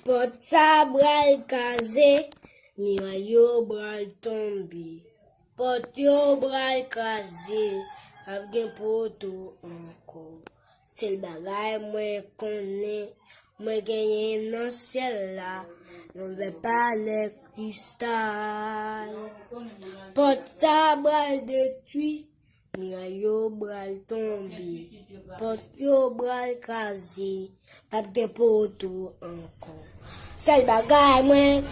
Pot sa bral kaze, miray yo bral tombe. Pot yo bral kaze, ap gen poto anko. Sel bagay mwen konen, mwen genyen nan sel la, non ve pa le kristal. Pot sa bral detui, miray yo bral tombe. Pot yo bral kaze, ap gen poto anko. Sel bagay mwen